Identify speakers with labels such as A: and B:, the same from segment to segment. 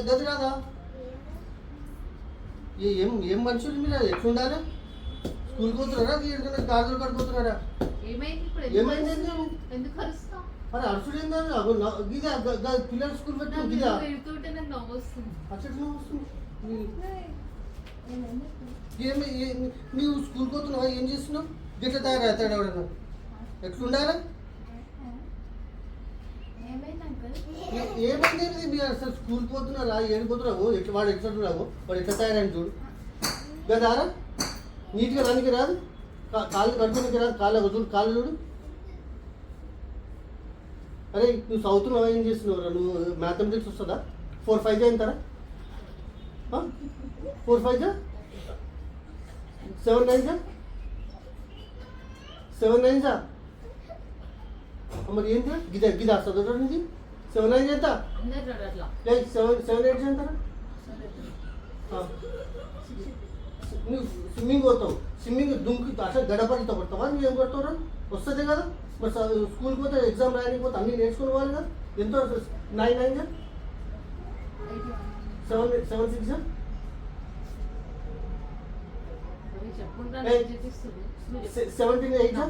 A: గది కాదా? ఏం ఏం మనుషులు మీరు? ఎట్లుండాలి? స్కూల్కి పోతున్నారా? గాజులు కడుకుతున్నారా? ఏమైంది? మరి అరుసుడు ఏందా? గిదా పిల్లలు స్కూల్ పెట్టిన గిదా అట్లా వస్తుంది. నువ్వు స్కూల్కి పోతున్నావా? ఏం చేస్తున్నావు? గిట్ల తయారవుతాడు ఎవడన్నా? ఎట్లుండాలి? ఏమైంది? మీరు అసలు స్కూల్కి పోతున్నారా? ఏడిపోతున్నావు? వాడు ఎట్లున్నావు? వాడు ఎట్లా తయారైన చూడు. గదారా నీట్గా రానికి రాదు? కాళ్ళు కట్టుకోనికి రాదు? కాళ్ళు చూడు. అరే నువ్వు చదువుతున్నావా? ఏం చేస్తున్నావురా? నువ్వు మ్యాథమెటిక్స్ వస్తుందా? 4 5 చేయంతారా? 4 5 7 9 7 9 మరి ఏంటి? గిదా చదువుతాడు నుంచి 7 9 ఎంత? 7 8 చేయంతారా? నువ్వు స్విమ్మింగ్ పోతావు. స్విమ్మింగ్ దుంకి అట్లా గడపడితో పడతావా? నువ్వు ఏం కొడతావురా? వస్తుంది కదా. మరి స్కూల్కి పోతే ఎగ్జామ్ రాయడానికి పోతే అన్నీ నేర్చుకుని పోవాలి కదా. ఎంతో 9 9 7 6 17 8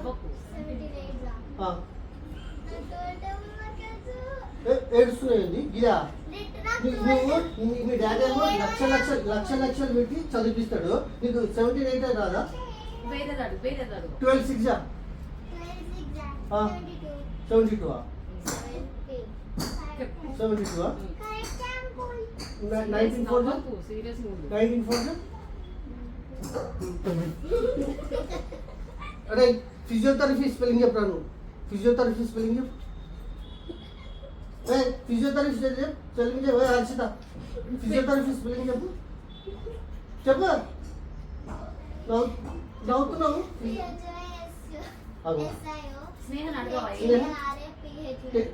A: ఏడుస్తున్నాయండి. గిదా నువ్వు మీ డాడీ ఏమో లక్షలు పెట్టి చదివిస్తాడు. నీకు 17 8 రాదా? 12 6 72 19 4 అరే ఫిజియోథెరపీ స్పెల్లింగ్ చెప్పరా? నువ్వు ఫిజియోథెరపీ స్పెల్లింగ్ చెప్పు. ఫిజియోథెరపీ స్పెల్లింగ్ చెప్పు. హర్షిత ఫిజియోథెరపీ స్పెల్లింగ్ చెప్పు. నవ్వుతున్నావు.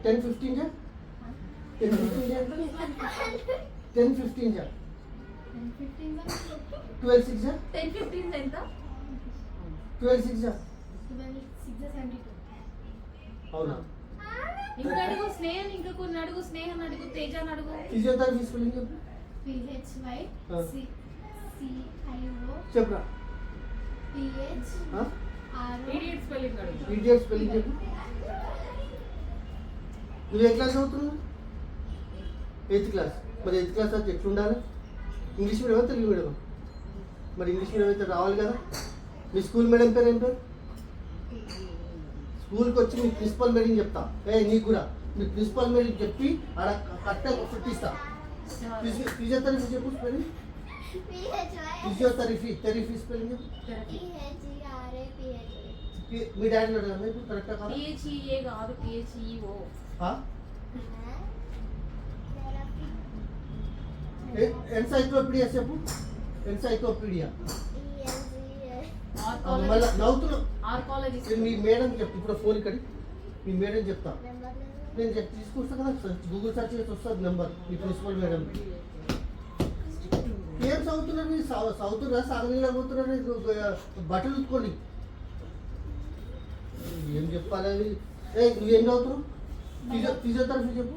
A: 10 15 10 15 12 6
B: 10 15 ఎంత?
A: 12 6 అవునా?
B: ఇంకా అడుగు స్నేహం, ఇంకా కొన్ని అడుగు. స్నేహం అడుగు, తేజ అడుగు.
A: ఫిజియోథెరపీ స్పెల్లింగ్ చెప్పు. చెప్పరా?
B: ఇడియట్ స్పెల్లింగ్ అడుగు.
A: ఇడియట్ స్పెల్లింగ్ చెప్పు. నువ్వు ఏ క్లాస్ చదువుతున్నావు? 8th class. మరి 8th క్లాస్ అయితే ఎట్లుండాలి? English medium Telugu medium? మరి ఇంగ్లీష్ మీడియం అయితే రావాలి కదా. మీ స్కూల్ మేడం పేరు ఏం పేరు? స్కూల్కి వచ్చి మీ ప్రిన్సిపల్ మేడం చెప్తా. నీకు కూడా మీ ప్రిన్సిపల్ మేడం చెప్పి ఆడ కట్ట పుట్టిస్తా. ఫిజియోథెరపీ చెప్పు స్పెల్లింగ్. ఫిజియోథెరపీ స్పెల్లింగ్ చెప్పు. మీ డాడీ అడగండి ఇప్పుడు కరెక్టా కాదు? ఎన్సైక్లోపీడియా చెప్పు. ఎన్సైక్లోపీడియా. మళ్ళీ నవ్వుతున్నావు. మీ మేడం చెప్తా. ఇప్పుడు ఫోన్ ఇక్కడ మీ మేడం చెప్తా. నేను తీసుకొస్తా కదా. గూగుల్ సెర్చ్ చేసి వస్తుంది నెంబర్. మీ ప్రిన్సిపల్ మేడం ఏం చదువుతున్నారు? మీరు చదువుతున్నా సాగనీళ్ళు పోతున్నారు. బట్టలు ఉత్తుకోండి. ఏం చెప్పాలి? నువ్వేం చదువుతున్నావు? ఫిజియోథెరపీ చెప్పు.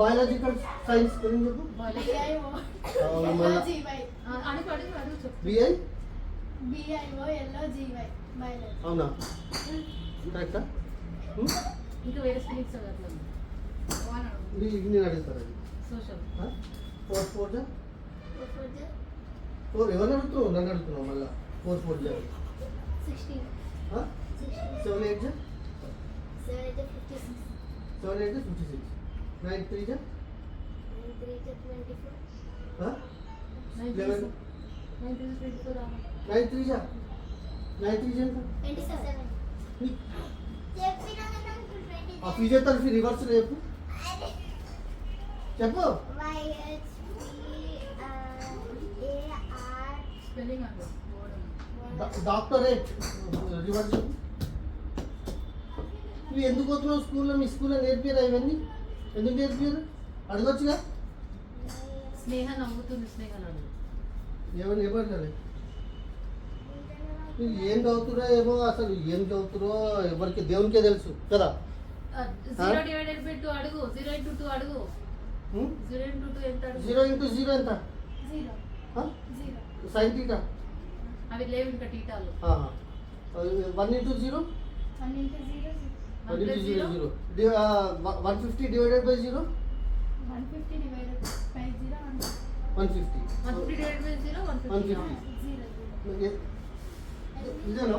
A: బయాలజికల్ సైన్స్ చెప్పు. అవునా? కరెక్టా?
B: ఇంకా వేరే స్పెల్లింగ్స్
A: నేను అడుగుతాను. ఎవరిని అడుగుతున్నావు? నన్ను అడుగుతున్నావు మళ్ళీ. 4 4
B: 16
A: 7 8 7 8 56 9 3 9 3 24 11 9 3 ఆ ఫిజియోథెరపీ రివర్స్ చెప్పు. చెప్పు. డాక్టరేట్ రివర్స్ చెప్పు. నువ్వు ఎందుకు పోతున్నావు స్కూల్లో? మీ స్కూల్లో నేర్పారా ఇవన్నీ? ఎందుకు నేర్పారు? అడగొచ్చుగా.
B: స్నేహ నవ్వుతుంది. స్నేహ
A: ఏమని చెప్పండి. నువ్వు ఏం చదువుతురా ఏమో. అసలు ఏం చదువుతురో ఎవరికి దేవునికే తెలుసు కదా.
B: 0 డివైడెడ్ బై 2 0 into 2 అడుగు. 0 into 2 ఎంత అడుగు?
A: 0 into 0 ఎంత?
C: 0.
A: Huh?
C: 0.
A: Sin theta.
B: అవి లేవు ఇంకా టీటాలు.
A: 1 into 0?
C: 1 into 0.
A: 1 into 0, 0. 150 divided by 0?
C: 150 divided by 0.
A: 150.
B: 150 divided by 0, 150.
A: 150.
C: 0.
A: ఇదేనా?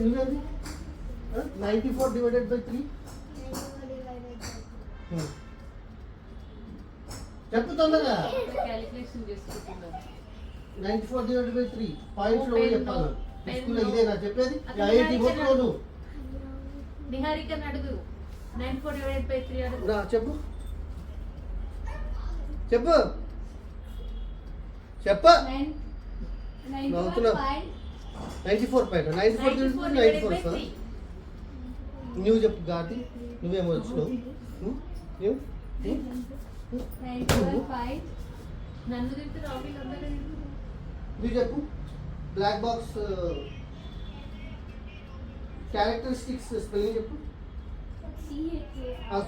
A: నువ్వేంది? 94 divided by 3?
C: 94 divided by 3.
A: చెప్పు తొందరగా.
B: క్యాలిక్యులేషన్ చేసుకుంటున్నాను.
A: 94 divided by 3. పాయింట్స్ లో చెప్పాలి. స్కూల్లో ఇదేనా చెప్పేది?
B: అక్కడ
A: 80 కొట్టుకోను.
B: నిహారికని అడుగు. 94 divided by 3 అడుగు.
A: రా చెప్పు. చెప్పు. చెప్పు.
C: 94 point.
A: 94 point. 94
B: 94
A: divided
B: divided
A: by
B: by
A: 94
B: 3.
A: నువ్వు చెప్పు గాతి. నువ్వేమో వచ్చినావు. నువ్వు
C: 94 point.
B: నన్ను తింటే రాబీలు అందరూ తింటారు.
A: నువ్వు చెప్పు. బ్లాక్ బాక్స్ క్యారెక్టరిస్టిక్స్ స్పెల్లింగ్ చెప్పు.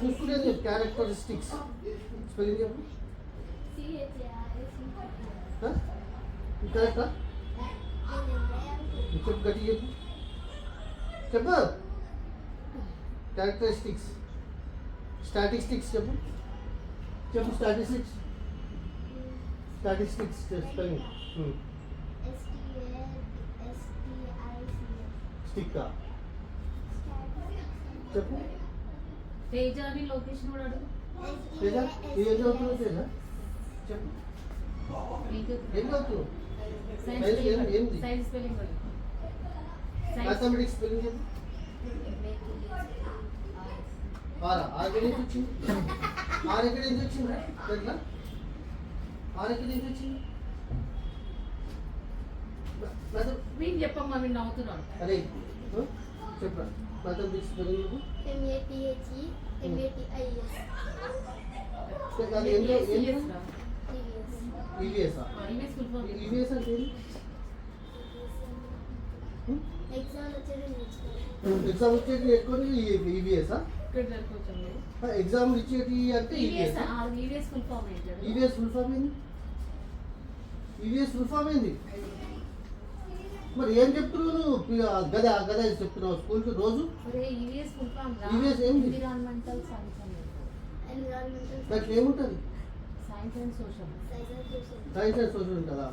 A: చూసుకునేది చెప్పు. క్యారెక్టరిస్టిక్స్ స్పెల్లింగ్ చెప్పు. కరెక్టా? చెప్పు గట్టి చెప్పు. చెప్పు. క్యారెక్టరిస్టిక్స్. స్టాటిస్టిక్స్ చెప్పు. చెప్పు స్టాటిస్టిక్స్. Statistics spelling. స్టిక్ చెప్పు.
B: తేజ అని లొకేషన్ కూడా అడుగు.
A: తేజ ఏం చదువుతున్నావు తేజ? చెప్పు. ఏం చదువుతున్నావు? ఏంది?
B: సైన్స్ స్పెల్లింగ్ అడుగు.
A: మ్యాథమెటిక్స్ స్పెల్లింగ్ చెప్పు. ఆరు ఎక్కడి నుంచి వచ్చింది? ఆరు ఎక్కడి నుంచి వచ్చింది? ఎట్లా? ఆరు ఎక్కడి నుంచి వచ్చింది?
B: వీళ్ళు చెప్పమ్మా వీళ్ళు నవ్వుతున్నాడు.
A: అరే చెప్పరా. మ్యాథమెటిక్స్ స్పెల్లింగ్ చెప్పు. అది ఏం ఈవీఎస్. ఈవీఎస్ అంటే ఏంటి? ఎగ్జామ్ వచ్చేది నేర్చుకొని ఈవీఎస్. ఎగ్జామ్ ఇచ్చేది అంటే ఈవీఎస్.
B: ఈవీఎస్ ఫుల్ ఫామ్ ఏంటి?
A: ఈవీఎస్ ఫుల్ ఫామ్ ఏంది? ఈవీఎస్ ఫుల్ ఫామ్ ఏంది? మరి ఏం చెప్తున్నావు నువ్వు? గదా గదా చెప్తున్నావు స్కూల్కి రోజు.
B: ఈవీఎస్ ఫుల్ ఫామ్
A: ఈవీఎస్ ఏంది?
B: ఎన్విరాన్మెంటల్ సైన్స్ అని.
A: దాంట్లో ఏముంటుంది?
B: Science and social.
A: Science and social ఉంటుందా?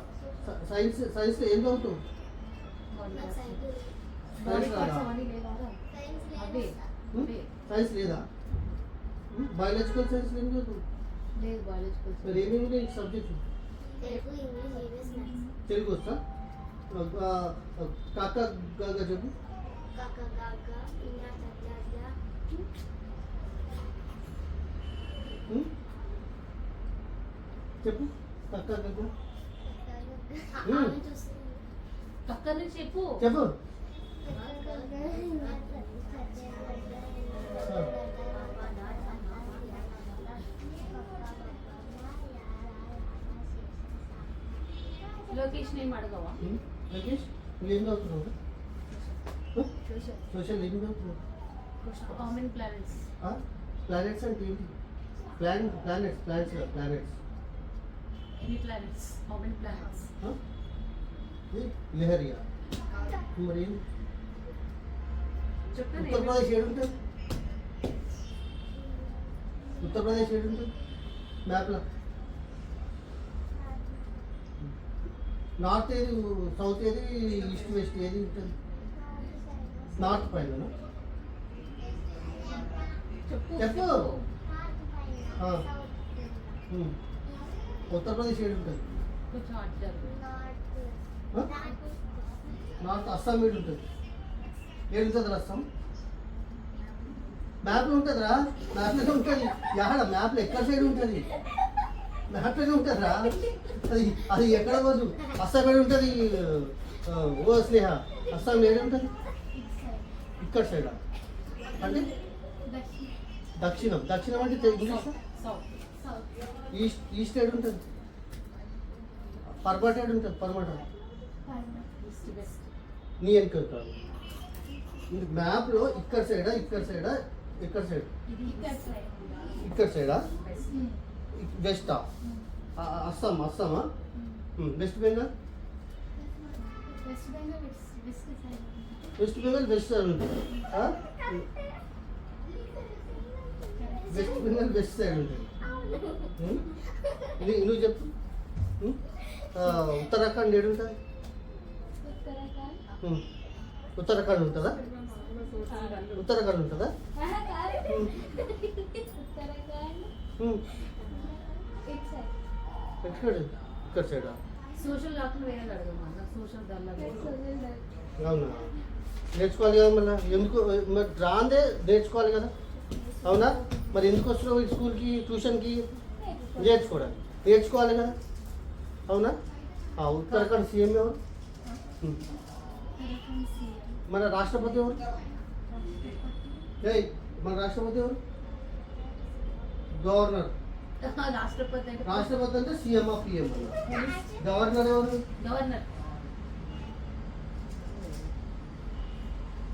A: సైన్స్లో ఏం చదువుతావు?
B: బాడీ పార్ట్స్ అవన్నీ లేదా? అవే అవే.
A: సైన్స్ లేదా? బయాలజికల్ సైన్స్ ఏం చదువుతావు?
B: లేదు బయాలజికల్.
A: మరి ఏమేమి ఉన్నాయి సబ్జెక్ట్? తెలుగు వస్తా? కాకా గాగా చెప్పు. చెప్పు. కాకా గాగా
B: పక్కన నుంచి చెప్పు.
A: చెప్పు.
B: లొకేషన్ ఏం అడగవా?
A: లోకేష్ నువ్వు ఏం చదువుతున్నావు? సోషల్ ఏం చదువుతున్నావు?
B: Common planets.
A: ప్లానెట్స్ అంటే ఏంటి? Planets
B: any planets common planets.
A: Leheriya. మరి ఏంటి?
B: చెప్తాను.
A: ఉత్తరప్రదేశ్ ఏడుంటుంది? ఉత్తరప్రదేశ్ ఏడుంటుంది మ్యాప్లో? నార్త్ ఏది, సౌత్ ఏది, ఈస్ట్ వెస్ట్ ఏది ఉంటుంది? నార్త్ పైన చెప్పు. ఉత్తరప్రదేశ్ ఏడు ఉంటుంది?
B: కొంచెం అడ్డారు.
A: నార్త్ అస్సాం ఏడు ఉంటుంది? ఏడు ఉంటుంది అస్సాం? మ్యాప్లో ఉంటుందిరా. మ్యాప్లోనే ఉంటుంది. ఎక్కడ మ్యాప్లో ఎక్కడ సైడ్ ఉంటుంది? మ్యాప్లోనే ఉంటుందిరా. అది ఎక్కడ పోదు. అస్సాం ఏడు ఉంటుంది? ఓ స్నేహ అస్సాం ఏడు ఉంటుంది? ఇక్కడ సైడా? అంటే దక్షిణం అంటే ఇంగ్లీష్. ఈస్ట్ ఏడు ఉంటుంది? పర్మట ఏడు ఉంటుంది? పర్మట
B: ఈస్ట్ వెస్ట్.
A: నీ వెనుక మ్యాప్లో ఇక్కడ సైడా ఎక్కడ సైడ్?
B: ఇది
C: ఇక్కడ సైడ్.
A: ఇక్కడ సైడా?
C: ఉమ్.
A: వెస్టా?
C: ఉమ్.
A: అస్సామా? West Bengal?
C: West Bengal west side.
A: West Bengal west side ఉంటుంది. వెస్ట్ బెంగాల్ వెస్ట్ సైడ్ ఉంటుంది. నువ్వు చెప్పు. ఉత్తరాఖండ్ ఏడు ఉంటుంది?
C: ఉత్తరాఖండ్.
A: ఉత్తరాఖండ్ ఉంటుందా? ఉత్తరాఖండ్ ఉంటుందా?
C: Uttarakhand it side.
A: ఎక్కడ? ఇక్కడ సైడా?
B: సోషల్ కాకుండా వేరే అడగమన్నా సోషల్ దానిలో
A: అవునా? నేర్చుకోవాలి కదా మళ్ళీ. ఎందుకు మరి రాందే నేర్చుకోవాలి కదా, అవునా? మరి ఎందుకు వస్తున్నావు ఈ స్కూల్కి, ట్యూషన్కి? నేర్చుకోవడానికి. నేర్చుకోవాలి కదా, అవునా? ఉత్తరాఖండ్ సీఎం ఎవరు?
C: ఉత్తరాఖండ్ సీఎం.
A: మన రాష్ట్రపతి ఎవరు? ఏయ్, మన రాష్ట్రపతి ఎవరు? గవర్నర్.
B: రాష్ట్రపతి అంటే
A: రాష్ట్రపతి అంటే సీఎం ఆఫ్ పిఎం. గవర్నర్ ఎవరు?
B: గవర్నర్.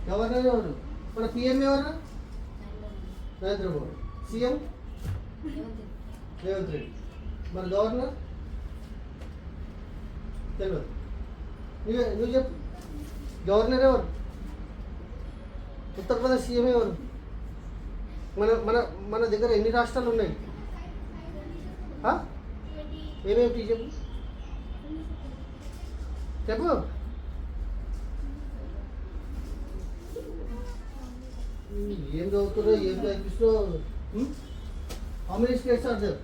A: గవర్నర్ ఎవరు? మన పిఎం ఎవరు? నరేంద్ర మోడీ. సీఎం రేవంత్ రెడ్డి. మన గవర్నర్ తెలియదు. నువ్వు చెప్పు. గవర్నర్ ఎవరు? ఉత్తరప్రదేశ్ సీఎం ఎవరు? మన మన మన దగ్గర ఎన్ని రాష్ట్రాలు ఉన్నాయి? ఏమేమిటి చెప్పు చెప్పు. ఏం చదువుతున్నావు, ఏం చదివిస్తున్నావు? How many states are there?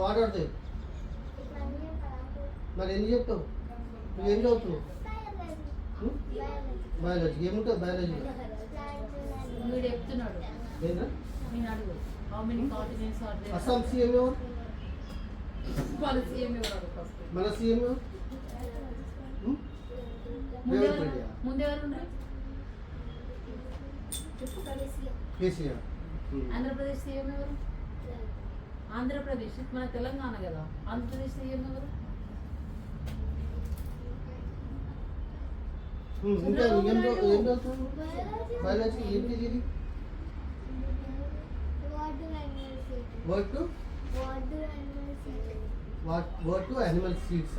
A: What are there? మరి ఎన్ని చెప్తావు? నువ్వు ఏం చదువుతున్నావు? బయాలజీ. ఏముంటుంది బయాలజీ?
B: వీడు చెప్తున్నాడు.
A: ఏంటా?
B: నేను అడుగు how many continents are there?
A: Assam CM ఎవరు?
B: మన సీఎం ఎవరు ఫస్ట్?
A: మన సీఎం ఎవరు? రేవంత్ రెడ్డి.
B: ముందెవరు ఉన్నారు?
A: కేసీఆర్.
B: ఆంధ్రప్రదేశ్ సీఎం ఎవరు? ఆంధ్రప్రదేశ్ మన తెలంగాణ కదా. ఆంధ్రప్రదేశ్ సీఎం ఎవరు?
A: ఇంకా ఏం చదువుతావు? బయాలజీ ఏంటిది ఇది? What do animal eats.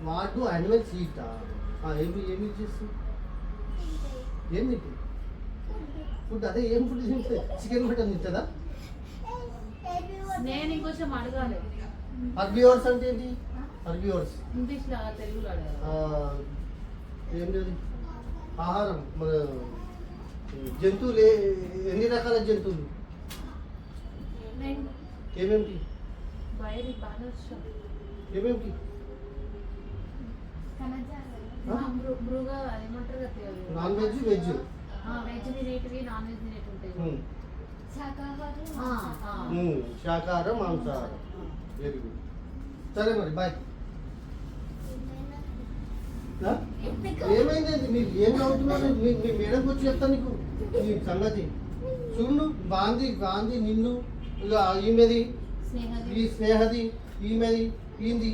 A: What do animal eat. ఏమి చేస్తావు? ఏం తింటుంది ఫుడ్? అదే ఏం ఫుడ్ తింటుంది? చికెన్ మటన్ తింటుందా?
B: నేను ఇంకొంచెం అడగాలి.
A: హర్బివోర్స్ అంటే ఏంటి? హర్బివోర్స్
B: ఇంగ్లీష్లో తెలుగులో అడగాలి.
A: ఏం లేదు. ఆహారం. మన జంతువులు ఎన్ని రకాల జంతువులు? ఏమేమిటి?
B: బయలు బాగా వచ్చాం.
A: ఏమేమిటి?
B: మృగ ఏమంటారు కదా.
A: Non veg, veg.
B: వెజ్ తినేటివి నాన్ వెజ్ తినేటి ఉంటాయి.
A: శాకాహారం, మాంసాహారం. Very good. సరే మరి బాయ్. ఏమైందండి మీరు ఏం చదువుతున్నారు? మీ మేడంకి వచ్చి చెప్తాను నీకు ఈ సంగతి. చూడు, గాంధీ నిన్ను, ఇక ఈమెది, ఈ స్నేహది, ఈమెది, ఈంది.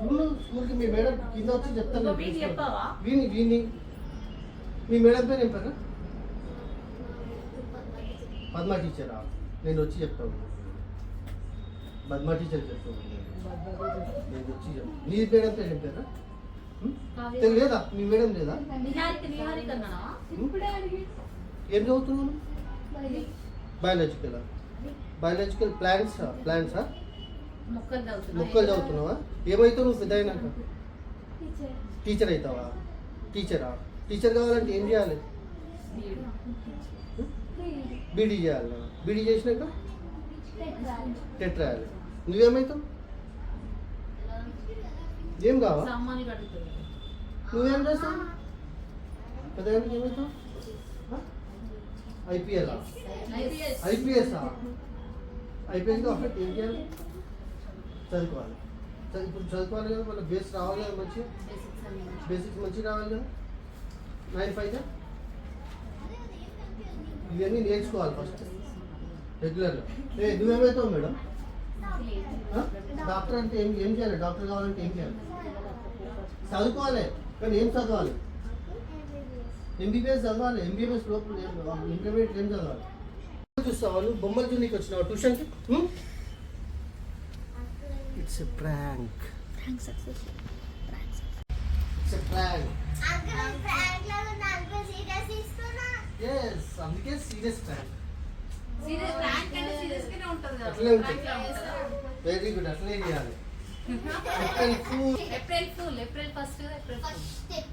A: చూడు, స్కూల్కి మీ మేడం కింద వచ్చి చెప్తాను.
B: చెప్పావా?
A: వీని మీ మేడం పేరు ఏం పేరు? పద్మా టీచరా? నేను వచ్చి చెప్తాను. పద్మా టీచర్ చెప్తాను. నేను వచ్చి చెప్తాను. నీ మేడం పేరు ఏం పేరు? లేదా? మీ మేడం లేదా?
B: నిహారిక అన్నావా?
A: ఏం చదువుతున్నాను? బయాలజికల్ ప్లాంట్సా? మొక్కలు చదువుతున్నావా? ఏమవుతావు నువ్వు పెద్ద అయినాక? టీచర్ అవుతావా? టీచర్ కావాలంటే ఏం చేయాలి? బీడీ చేయాలి. బీడీ చేసినాక టెట్ రాయాలి. నువ్వేమవుతావు? ఏం కావా?
B: సామాన్లు కడుగుతుంది.
A: నువ్వేం చేస్తావు? పెద్ద ఏమవుతావు? ఐపీఎల్. ఐపీఎస్ కాబట్టి ఏం చేయాలి? చదువుకోవాలి. ఇప్పుడు చదువుకోవాలి కదా, మళ్ళీ బేస్ రావాలి కదా, మంచిగా బేసిక్స్ మంచిగా రావాలి కదా. 9-5 ఇవన్నీ నేర్చుకోవాలి ఫస్ట్ రెగ్యులర్గా. నువ్వేమవుతావు మేడం? డాక్టర్ అంటే ఏం చేయాలి? డాక్టర్ కావాలంటే ఏం చేయాలి? చదువుకోవాలి, కానీ ఏం చదవాలి? ఎంబీబీఎస్ చదవాలి, ఎంబీబీఎస్ లోపల ఇంటర్మీడియట్ ఏం చదవాలి? చూస్తావా నువ్వు బొమ్మలు చూడడానికి వచ్చినావు ట్యూషన్కి? It's a prank.
C: Prank success.
A: It's a prank.
D: Uncle prank లో ఉన్న అంకుల్ సీరియస్ తీసుకున్నా.
A: yes అందుకే సీరియస్ ప్రాంక్.
B: సీరియస్ ప్రాంక్ అంటే సీరియస్ గానే ఉంటది కదా.
A: అట్లే ఉంటుంది.
B: Prank లా ఉంటదా?
A: వెరీ గుడ్, అట్లే చేయాలి.
B: April full, April first, April full.
D: First step